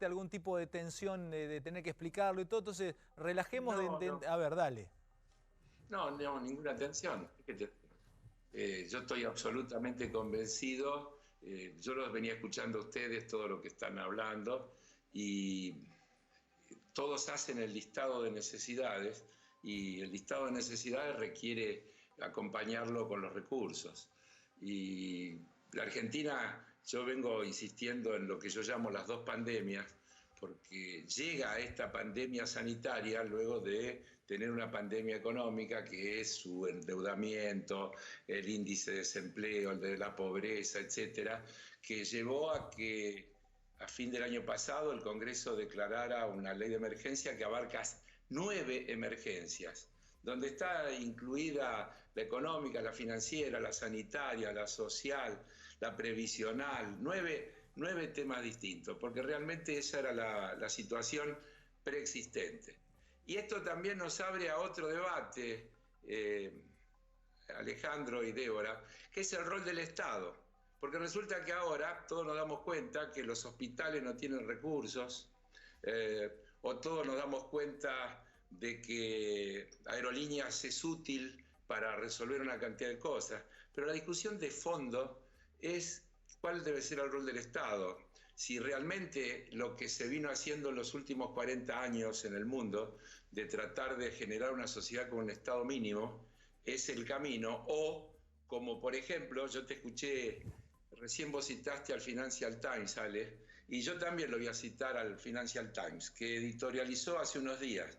generarte algún tipo de tensión de tener que explicarlo y todo. Entonces, relajemos. No. A ver, dale. No, ninguna tensión. Yo estoy absolutamente convencido, yo los venía escuchando a ustedes, todo lo que están hablando, y todos hacen el listado de necesidades, y el listado de necesidades requiere acompañarlo con los recursos. Y la Argentina, yo vengo insistiendo en lo que yo llamo las dos pandemias, porque llega a esta pandemia sanitaria luego de tener una pandemia económica que es su endeudamiento, el índice de desempleo, el de la pobreza, etcétera, que llevó a que a fin del año pasado el Congreso declarara una ley de emergencia que abarca 9 emergencias, donde está incluida la económica, la financiera, la sanitaria, la social, la previsional, nueve temas distintos, porque realmente esa era la situación preexistente. Y esto también nos abre a otro debate, Alejandro y Débora, que es el rol del Estado. Porque resulta que ahora todos nos damos cuenta que los hospitales no tienen recursos, o todos nos damos cuenta de que aerolíneas es útil para resolver una cantidad de cosas. Pero la discusión de fondo es cuál debe ser el rol del Estado. Si realmente lo que se vino haciendo en los últimos 40 años en el mundo, de tratar de generar una sociedad con un Estado mínimo, es el camino, o como por ejemplo, yo te escuché, recién vos citaste al Financial Times, Ale, y yo también lo voy a citar al Financial Times, que editorializó hace unos días.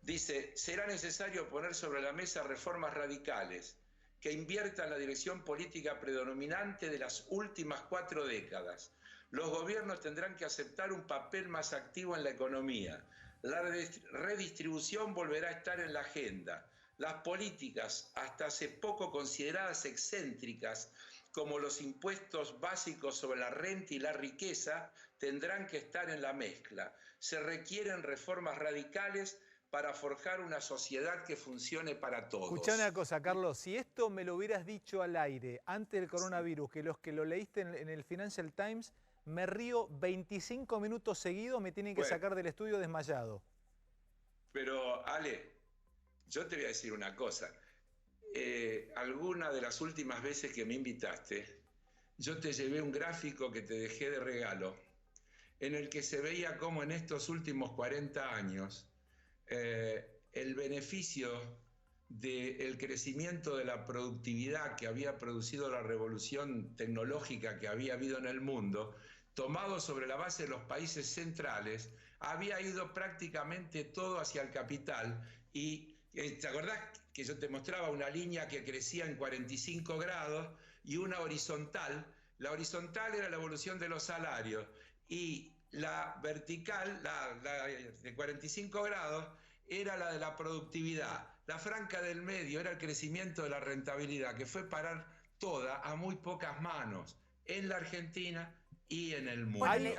Dice, será necesario poner sobre la mesa reformas radicales que inviertan la dirección política predominante de las últimas 4 décadas. Los gobiernos tendrán que aceptar un papel más activo en la economía. La redistribución volverá a estar en la agenda. Las políticas, hasta hace poco consideradas excéntricas, como los impuestos básicos sobre la renta y la riqueza, tendrán que estar en la mezcla. Se requieren reformas radicales para forjar una sociedad que funcione para todos. Escuchá una cosa, Carlos, si esto me lo hubieras dicho al aire antes del coronavirus, que los que lo leíste en el Financial Times, me río 25 minutos seguidos, me tienen que sacar del estudio desmayado. Pero, Ale, yo te voy a decir una cosa. Alguna de las últimas veces que me invitaste, yo te llevé un gráfico que te dejé de regalo, en el que se veía cómo en estos últimos 40 años el beneficio del crecimiento de la productividad que había producido la revolución tecnológica que había habido en el mundo, tomado sobre la base de los países centrales, había ido prácticamente todo hacia el capital. Y ¿te acordás que yo te mostraba una línea que crecía en 45 grados y una horizontal? La horizontal era la evolución de los salarios y la vertical, la de 45 grados, era la de la productividad. La franja del medio era el crecimiento de la rentabilidad, que fue parar toda a muy pocas manos en la Argentina y en el mundo. Bueno,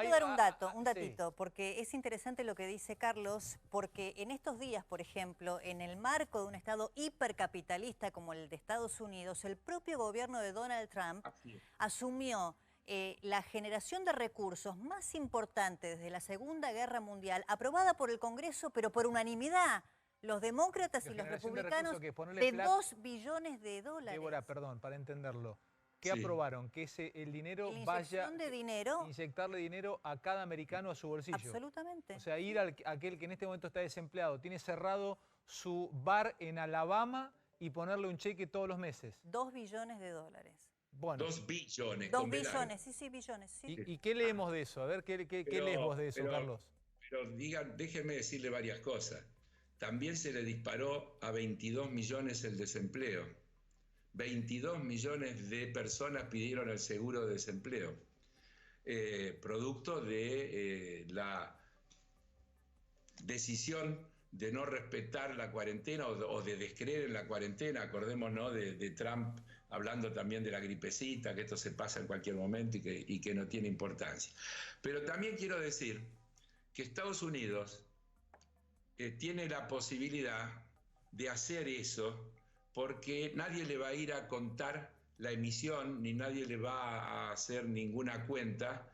quiero dar un datito, porque es interesante lo que dice Carlos, porque en estos días, por ejemplo, en el marco de un Estado hipercapitalista como el de Estados Unidos, el propio gobierno de Donald Trump asumió la generación de recursos más importante desde la Segunda Guerra Mundial, aprobada por el Congreso, pero por unanimidad. Los demócratas y los republicanos, de 2 billones de dólares. Débora, perdón, para entenderlo. ¿Qué aprobaron? Que el dinero vaya... Inyectarle dinero a cada americano a su bolsillo. Absolutamente. O sea, ir a aquel que en este momento está desempleado, tiene cerrado su bar en Alabama y ponerle un cheque todos los meses. 2 billones de dólares. Bueno. 2 billones. 2 billones, sí, billones. Sí. ¿Y qué leemos de eso? A ver, ¿qué lees vos de eso, Carlos? Pero déjeme decirle varias cosas. También se le disparó a 22 millones el desempleo. 22 millones de personas pidieron el seguro de desempleo, producto de la decisión de no respetar la cuarentena o de descreer en la cuarentena. Acordémonos de Trump hablando también de la gripecita, que esto se pasa en cualquier momento y que no tiene importancia. Pero también quiero decir que Estados Unidos tiene la posibilidad de hacer eso, porque nadie le va a ir a contar la emisión, ni nadie le va a hacer ninguna cuenta,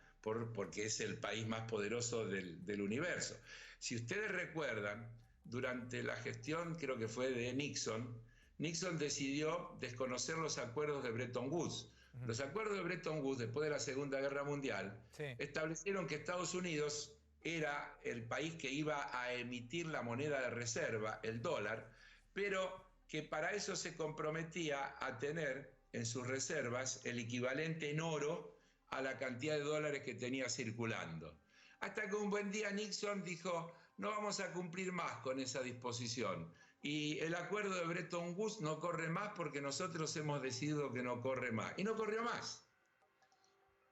porque es el país más poderoso del universo. Si ustedes recuerdan, durante la gestión, creo que fue de Nixon, Nixon decidió desconocer los acuerdos de Bretton Woods. Los acuerdos de Bretton Woods, después de la Segunda Guerra Mundial, establecieron que Estados Unidos era el país que iba a emitir la moneda de reserva, el dólar, pero que para eso se comprometía a tener en sus reservas el equivalente en oro a la cantidad de dólares que tenía circulando. Hasta que un buen día Nixon dijo, no vamos a cumplir más con esa disposición. Y el acuerdo de Bretton Woods no corre más porque nosotros hemos decidido que no corre más. Y no corrió más.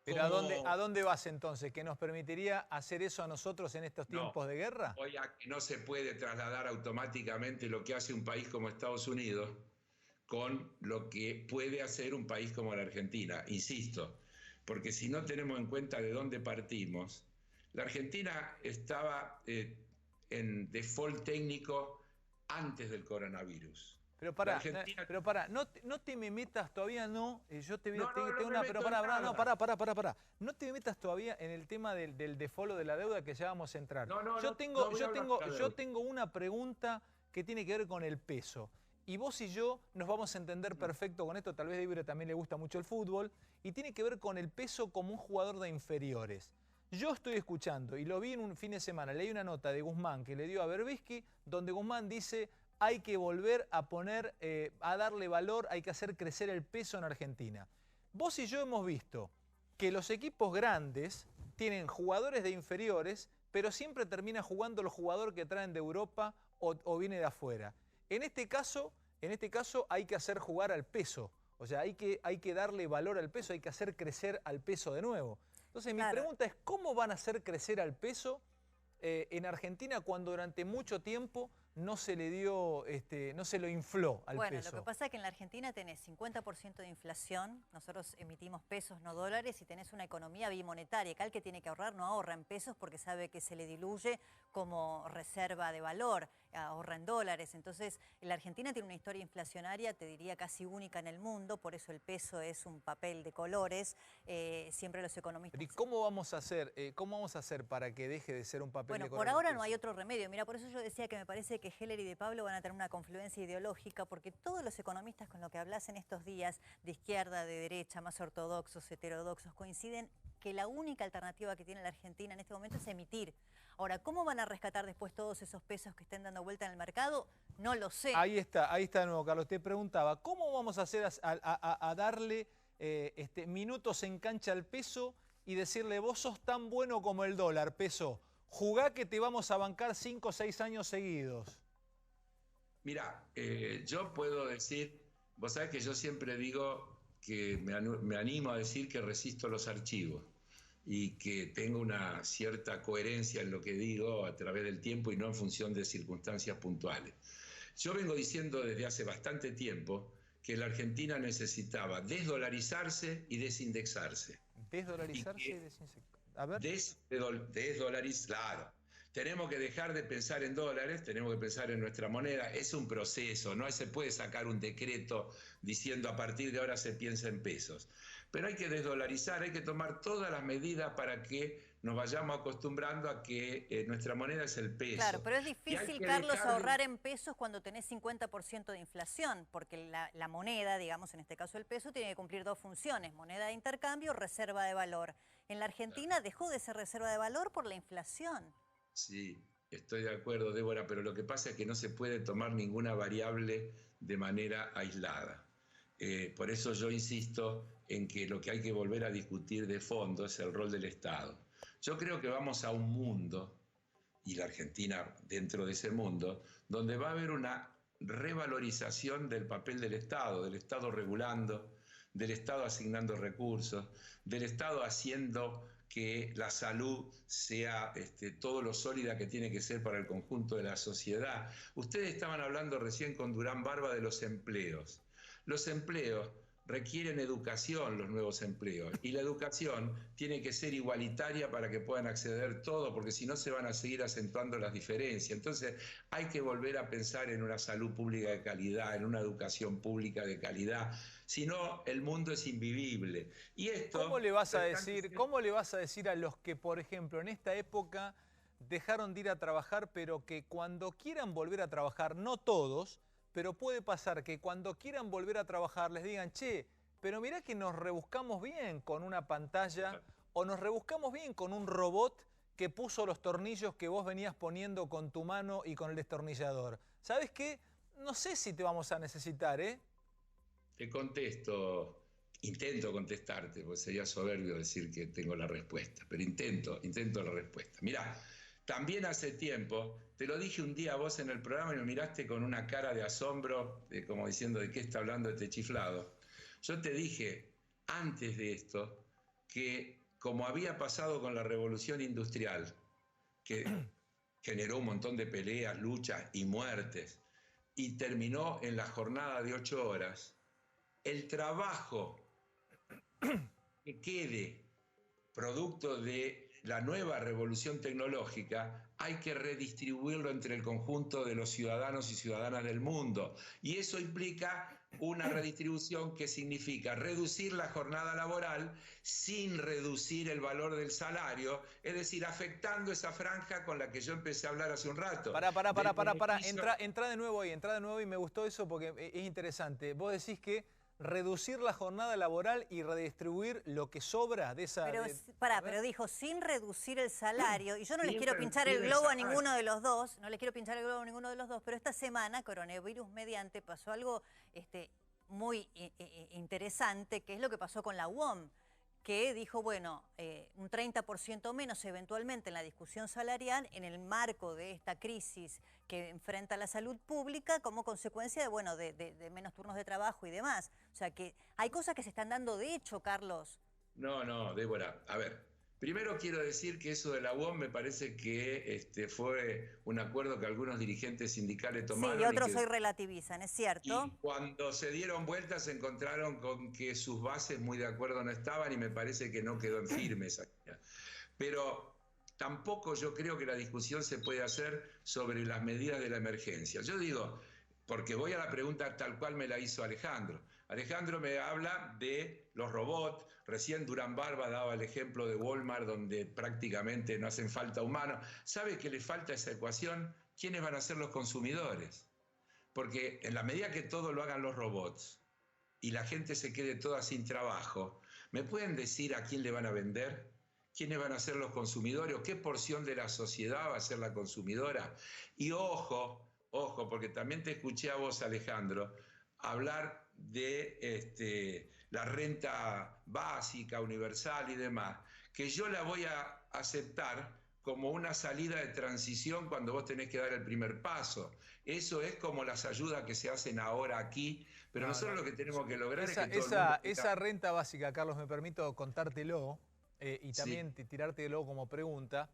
¿Pero a dónde vas entonces? ¿Que nos permitiría hacer eso a nosotros en estos tiempos de guerra? Hoy que no se puede trasladar automáticamente lo que hace un país como Estados Unidos con lo que puede hacer un país como la Argentina. Insisto, porque si no tenemos en cuenta de dónde partimos, la Argentina estaba en default técnico antes del coronavirus. Pero pará, no te me metas todavía, yo te tengo una, pero pará. No te metas todavía en el tema del default o de la deuda, que ya vamos a entrar. Yo tengo una pregunta que tiene que ver con el peso. Y vos y yo nos vamos a entender perfecto con esto, tal vez a Ibero también le gusta mucho el fútbol, y tiene que ver con el peso como un jugador de inferiores. Yo estoy escuchando, y lo vi en un fin de semana, leí una nota de Guzmán que le dio a Berbisky, donde Guzmán dice, hay que volver a poner, a darle valor, hay que hacer crecer el peso en Argentina. Vos y yo hemos visto que los equipos grandes tienen jugadores de inferiores, pero siempre termina jugando el jugador que traen de Europa o viene de afuera. En este caso hay que hacer jugar al peso, o sea, hay que darle valor al peso, hay que hacer crecer al peso de nuevo. Entonces mi pregunta es, ¿cómo van a hacer crecer al peso en Argentina cuando durante mucho tiempo no se le dio, no se lo infló al peso? Bueno, lo que pasa es que en la Argentina tenés 50% de inflación, nosotros emitimos pesos, no dólares, y tenés una economía bimonetaria, que al que tiene que ahorrar no ahorra en pesos porque sabe que se le diluye como reserva de valor, ahorra en dólares. Entonces, la Argentina tiene una historia inflacionaria, te diría casi única en el mundo, por eso el peso es un papel de colores, siempre los economistas... ¿Y cómo vamos a hacer para que deje de ser un papel de colores? Bueno, por ahora no hay otro remedio. Mira, por eso yo decía que me parece que Heller y De Pablo van a tener una confluencia ideológica, porque todos los economistas con los que hablas en estos días, de izquierda, de derecha, más ortodoxos, heterodoxos, coinciden que la única alternativa que tiene la Argentina en este momento es emitir. Ahora, ¿cómo van a rescatar después todos esos pesos que estén dando vuelta en el mercado? No lo sé. Ahí está de nuevo, Carlos. Te preguntaba, ¿cómo vamos a hacer a darle minutos en cancha al peso y decirle, vos sos tan bueno como el dólar, peso, jugá que te vamos a bancar 5 o 6 años seguidos? Mirá, yo puedo decir, vos sabés que yo siempre digo que me animo a decir que resisto los archivos y que tengo una cierta coherencia en lo que digo a través del tiempo y no en función de circunstancias puntuales. Yo vengo diciendo desde hace bastante tiempo que la Argentina necesitaba desdolarizarse y desindexarse. ¿Desdolarizarse y desindexarse? A ver. Desdolarizar, claro. Tenemos que dejar de pensar en dólares, tenemos que pensar en nuestra moneda. Es un proceso, no se puede sacar un decreto diciendo a partir de ahora se piensa en pesos. Pero hay que desdolarizar, hay que tomar todas las medidas para que nos vayamos acostumbrando a que nuestra moneda es el peso. Claro, pero es difícil, Carlos, ahorrar en pesos cuando tenés 50% de inflación, porque la moneda, digamos en este caso el peso, tiene que cumplir dos funciones, moneda de intercambio, reserva de valor. En la Argentina dejó de ser reserva de valor por la inflación. Sí, estoy de acuerdo, Débora, pero lo que pasa es que no se puede tomar ninguna variable de manera aislada. Por eso yo insisto en que lo que hay que volver a discutir de fondo es el rol del Estado. Yo creo que vamos a un mundo, y la Argentina dentro de ese mundo, donde va a haber una revalorización del papel del Estado regulando, del Estado asignando recursos, del Estado haciendo que la salud sea todo lo sólida que tiene que ser para el conjunto de la sociedad. Ustedes estaban hablando recién con Durán Barba de los empleos. Los empleos requieren educación los nuevos empleos, y la educación tiene que ser igualitaria para que puedan acceder todos, porque si no se van a seguir acentuando las diferencias. Entonces hay que volver a pensar en una salud pública de calidad, en una educación pública de calidad, si no el mundo es invivible. Y esto, ¿Cómo le vas a decir a los que, por ejemplo, en esta época dejaron de ir a trabajar, pero que cuando quieran volver a trabajar, no todos, pero puede pasar que cuando quieran volver a trabajar les digan, che, pero mirá que nos rebuscamos bien con una pantalla o nos rebuscamos bien con un robot que puso los tornillos que vos venías poniendo con tu mano y con el destornillador? ¿Sabes qué? No sé si te vamos a necesitar, ¿eh? Te contesto, intento contestarte, porque sería soberbio decir que tengo la respuesta, pero intento la respuesta. Mirá, también hace tiempo, te lo dije un día a vos en el programa y me miraste con una cara de asombro, como diciendo de qué está hablando este chiflado. Yo te dije, antes de esto, que como había pasado con la revolución industrial, que generó un montón de peleas, luchas y muertes, y terminó en la jornada de 8 horas, el trabajo que quede producto de la nueva revolución tecnológica, hay que redistribuirlo entre el conjunto de los ciudadanos y ciudadanas del mundo. Y eso implica una redistribución que significa reducir la jornada laboral sin reducir el valor del salario, es decir, afectando esa franja con la que yo empecé a hablar hace un rato. Entra de nuevo y me gustó eso porque es interesante. Vos decís que reducir la jornada laboral y redistribuir lo que sobra de esa... Pero dijo, sin reducir el salario, y yo no les quiero pinchar el globo a ninguno de los dos, pero esta semana, coronavirus mediante, pasó algo muy interesante, que es lo que pasó con la UOM, que dijo, bueno, un 30% menos eventualmente en la discusión salarial en el marco de esta crisis que enfrenta la salud pública como consecuencia de, bueno, de menos turnos de trabajo y demás. O sea que hay cosas que se están dando de hecho, Carlos. No, Débora, a ver. Primero quiero decir que eso de la UOM me parece que fue un acuerdo que algunos dirigentes sindicales tomaron. Sí, y otros hoy relativizan, es cierto. Y cuando se dieron vueltas se encontraron con que sus bases muy de acuerdo no estaban y me parece que no quedó en firme esa idea. Pero tampoco yo creo que la discusión se puede hacer sobre las medidas de la emergencia. Yo digo, porque voy a la pregunta tal cual me la hizo Alejandro. Alejandro me habla de los robots. Recién Durán Barba daba el ejemplo de Walmart, donde prácticamente no hacen falta humanos. ¿Sabe qué le falta a esa ecuación? ¿Quiénes van a ser los consumidores? Porque en la medida que todo lo hagan los robots y la gente se quede toda sin trabajo, ¿me pueden decir a quién le van a vender? ¿Quiénes van a ser los consumidores? ¿O qué porción de la sociedad va a ser la consumidora? Y ojo, porque también te escuché a vos, Alejandro, hablar de la renta básica, universal y demás, que yo la voy a aceptar como una salida de transición cuando vos tenés que dar el primer paso. Eso es como las ayudas que se hacen ahora aquí, pero nosotros lo que tenemos que lograr es que todo el mundo... Esa renta básica, Carlos, me permito contártelo y también tirártelo como pregunta.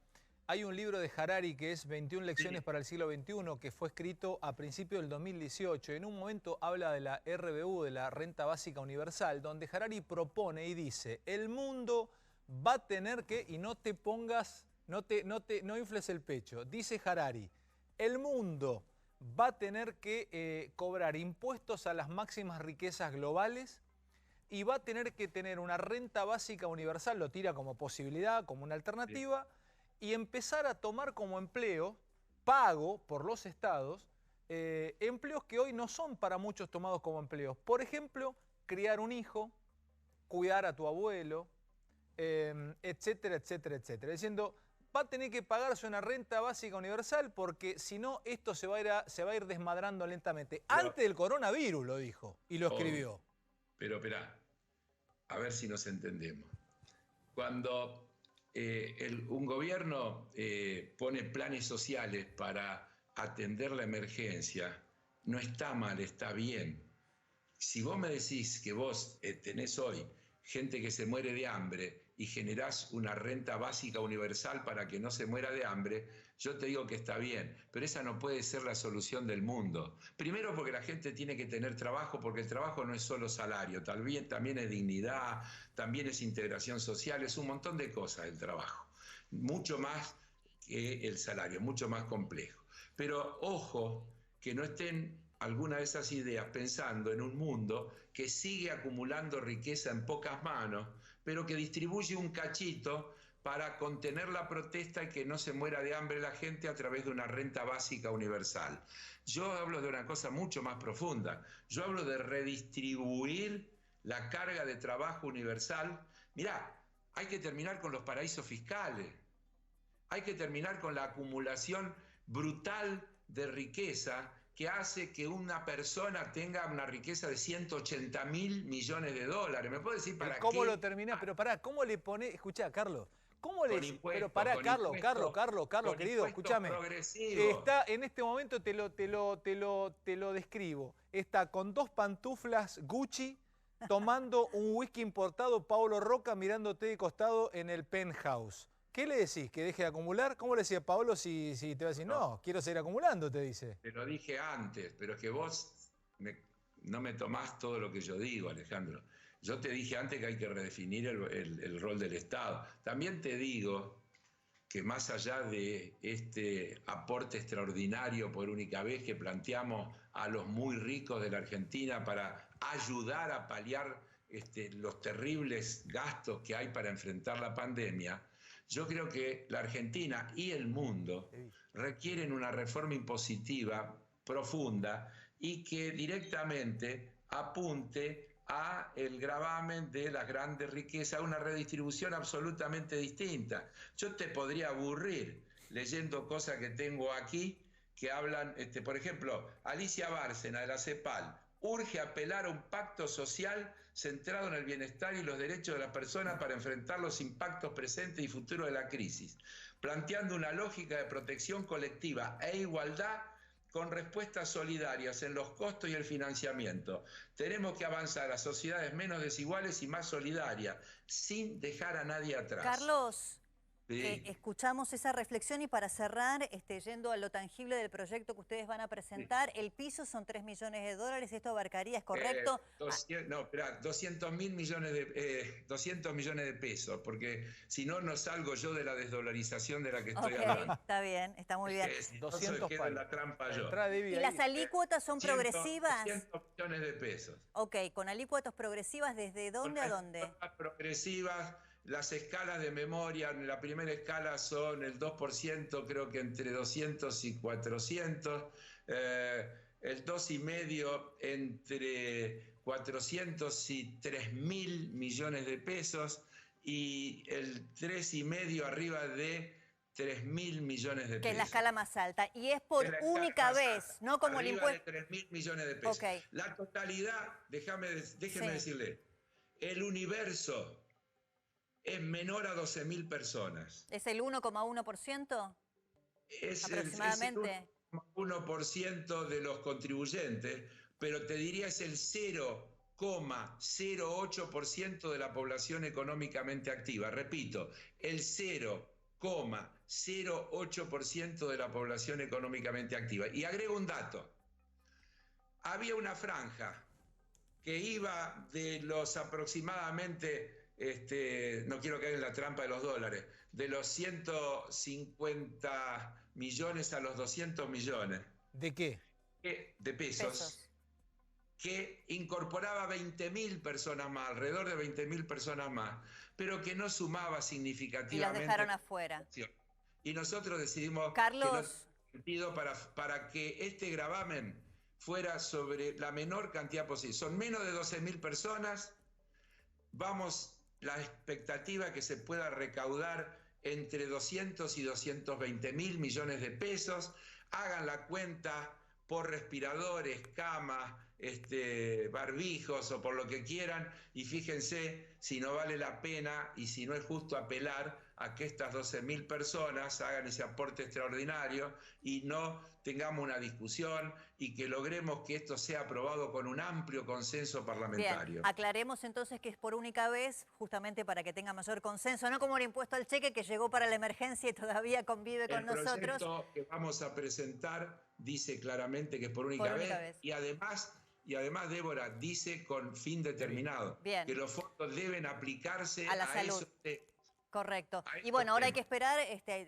Hay un libro de Harari que es 21 lecciones para el siglo XXI, que fue escrito a principios del 2018. En un momento habla de la RBU, de la Renta Básica Universal, donde Harari propone y dice, el mundo va a tener que, y no te pongas, no infles el pecho, dice Harari, el mundo va a tener que cobrar impuestos a las máximas riquezas globales y va a tener que tener una renta básica universal, lo tira como posibilidad, como una alternativa, y empezar a tomar como empleo, pago por los estados, empleos que hoy no son para muchos tomados como empleos. Por ejemplo, criar un hijo, cuidar a tu abuelo, etcétera, etcétera, etcétera. Diciendo, va a tener que pagarse una renta básica universal porque si no, esto se va a ir desmadrando lentamente. Pero, antes del coronavirus lo dijo y lo escribió. Pero esperá, a ver si nos entendemos. Cuando un gobierno pone planes sociales para atender la emergencia, no está mal, está bien. Si vos me decís que vos tenés hoy gente que se muere de hambre y generás una renta básica universal para que no se muera de hambre, yo te digo que está bien, pero esa no puede ser la solución del mundo. Primero porque la gente tiene que tener trabajo, porque el trabajo no es solo salario, también es dignidad, también es integración social, es un montón de cosas el trabajo. Mucho más que el salario, mucho más complejo. Pero ojo, que no estén alguna de esas ideas pensando en un mundo que sigue acumulando riqueza en pocas manos, pero que distribuye un cachito para contener la protesta y que no se muera de hambre la gente a través de una renta básica universal. Yo hablo de una cosa mucho más profunda. Yo hablo de redistribuir la carga de trabajo universal. Mirá, hay que terminar con los paraísos fiscales. Hay que terminar con la acumulación brutal de riqueza que hace que una persona tenga una riqueza de 180.000 millones de dólares. ¿Me puedo decir para qué? ¿Cómo lo terminás? Pero pará, ¿cómo le ponés? Escuchá, Carlos. ¿Cómo le decís? Pero pará, Carlos, querido, escúchame. Está, en este momento te lo describo. Está con 2 pantuflas Gucci, tomando un whisky importado Paolo Roca, mirándote de costado en el penthouse. ¿Qué le decís? ¿Que deje de acumular? ¿Cómo le decía Paolo si te va a decir, no, quiero seguir acumulando, te dice? Te lo dije antes, pero es que vos no me tomás todo lo que yo digo, Alejandro. Yo te dije antes que hay que redefinir el rol del Estado. También te digo que más allá de este aporte extraordinario por única vez que planteamos a los muy ricos de la Argentina para ayudar a paliar los terribles gastos que hay para enfrentar la pandemia, yo creo que la Argentina y el mundo requieren una reforma impositiva profunda y que directamente apunte a el gravamen de las grandes riquezas, una redistribución absolutamente distinta. Yo te podría aburrir leyendo cosas que tengo aquí que hablan, por ejemplo, Alicia Bárcena de la CEPAL urge apelar a un pacto social centrado en el bienestar y los derechos de las personas para enfrentar los impactos presentes y futuros de la crisis, planteando una lógica de protección colectiva e igualdad con respuestas solidarias en los costos y el financiamiento. Tenemos que avanzar a sociedades menos desiguales y más solidarias, sin dejar a nadie atrás. Carlos, sí. Escuchamos esa reflexión y para cerrar, yendo a lo tangible del proyecto que ustedes van a presentar, el piso son 3 millones de dólares, ¿esto abarcaría, es correcto? 200 millones de pesos, porque si no, no salgo yo de la desdolarización de la que estoy hablando. Está bien, está muy bien. 200 quedo en la trampa yo. ¿Y las alícuotas son progresivas? 200 millones de pesos. Ok, con alícuotas progresivas, ¿desde dónde a dónde? Progresivas. Las escalas de memoria, en la primera escala son el 2%, creo que entre 200 y 400, el 2,5% entre 400 y 3.000 millones de pesos y el 3,5% arriba de 3.000 millones de pesos. Que es la escala más alta. Y es por única vez, no como el impuesto. De 3.000 millones de pesos. Okay. La totalidad, déjeme decirle, el universo es menor a 12.000 personas. ¿Es el 1,1%? Aproximadamente. Es el 1% de los contribuyentes, pero te diría es el 0,08% de la población económicamente activa. Repito, el 0,08% de la población económicamente activa. Y agrego un dato. Había una franja que iba de los aproximadamente... no quiero caer en la trampa de los dólares, de los 150 millones a los 200 millones. ¿De qué? De pesos. Que incorporaba 20.000 personas más, alrededor de 20.000 personas más, pero que no sumaba significativamente. Y las dejaron afuera. Y nosotros decidimos Carlos, para que este gravamen fuera sobre la menor cantidad posible. Son menos de 12.000 personas, la expectativa es que se pueda recaudar entre 200 y 220.000 millones de pesos. Hagan la cuenta por respiradores, camas, barbijos o por lo que quieran y fíjense si no vale la pena y si no es justo apelar a que estas 12.000 personas hagan ese aporte extraordinario y no tengamos una discusión y que logremos que esto sea aprobado con un amplio consenso parlamentario. Bien, aclaremos entonces que es por única vez, justamente para que tenga mayor consenso, no como el impuesto al cheque que llegó para la emergencia y todavía convive con nosotros. El proyecto que vamos a presentar dice claramente que es por única vez. Y además, Débora, dice con fin determinado. Bien. Que los fondos deben aplicarse a la salud. Correcto. Y bueno, ahora hay que esperar,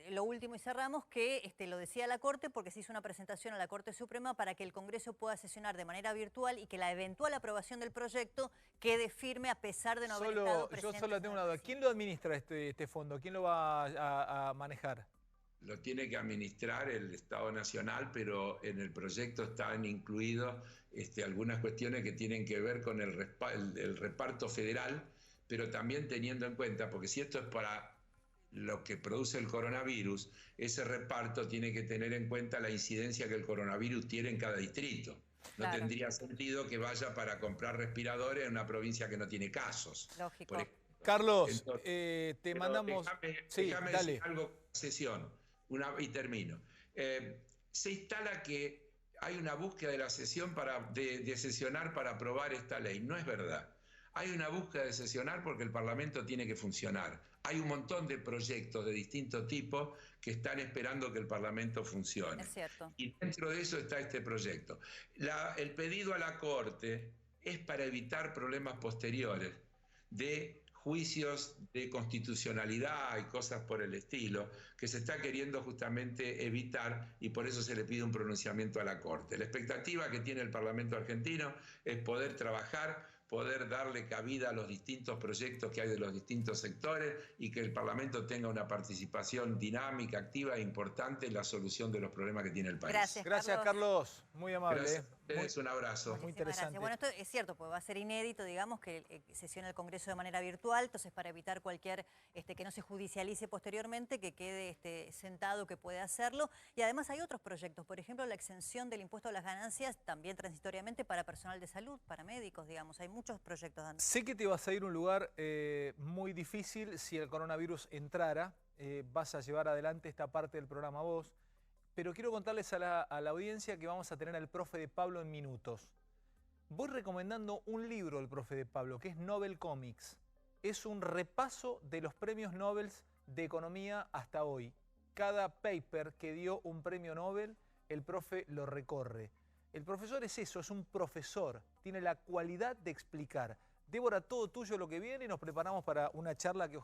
lo último y cerramos, que lo decía la Corte, porque se hizo una presentación a la Corte Suprema para que el Congreso pueda sesionar de manera virtual y que la eventual aprobación del proyecto quede firme a pesar de no haber estado presente. Yo solo tengo una duda. ¿Quién lo administra este fondo? ¿Quién lo va a manejar? Lo tiene que administrar el Estado Nacional, pero en el proyecto están incluidos algunas cuestiones que tienen que ver con el reparto federal, pero también teniendo en cuenta, porque si esto es para lo que produce el coronavirus, ese reparto tiene que tener en cuenta la incidencia que el coronavirus tiene en cada distrito. No tendría sentido que vaya para comprar respiradores en una provincia que no tiene casos. Lógico. Carlos, entonces, te mandamos... Déjame decir algo, sesión, y termino. Se instala que hay una búsqueda de la sesión de sesionar para aprobar esta ley. No es verdad. Hay una búsqueda de sesionar porque el Parlamento tiene que funcionar. Hay un montón de proyectos de distintos tipos que están esperando que el Parlamento funcione. Es cierto. Y dentro de eso está este proyecto. El pedido a la Corte es para evitar problemas posteriores de juicios de constitucionalidad y cosas por el estilo, que se está queriendo justamente evitar y por eso se le pide un pronunciamiento a la Corte. La expectativa que tiene el Parlamento argentino es poder trabajar, poder darle cabida a los distintos proyectos que hay de los distintos sectores y que el Parlamento tenga una participación dinámica, activa e importante en la solución de los problemas que tiene el país. Gracias, Carlos. Muy amable. Gracias a ustedes, un abrazo. Muy interesante. Bueno, esto es cierto, pues va a ser inédito, digamos, que sesione el Congreso de manera virtual, entonces para evitar cualquier, que no se judicialice posteriormente, que quede sentado que puede hacerlo. Y además hay otros proyectos, por ejemplo, la exención del impuesto a las ganancias, también transitoriamente para personal de salud, para médicos, digamos, hay muchos proyectos. Sé que te vas a ir a un lugar muy difícil si el coronavirus entrara, vas a llevar adelante esta parte del programa vos, pero quiero contarles a la audiencia que vamos a tener al profe de Pablo en minutos. Voy recomendando un libro del profe de Pablo, que es Nobel Comics. Es un repaso de los premios Nobel de economía hasta hoy. Cada paper que dio un premio Nobel, el profe lo recorre. El profesor es eso, es un profesor, tiene la cualidad de explicar. Débora, todo tuyo lo que viene y nos preparamos para una charla que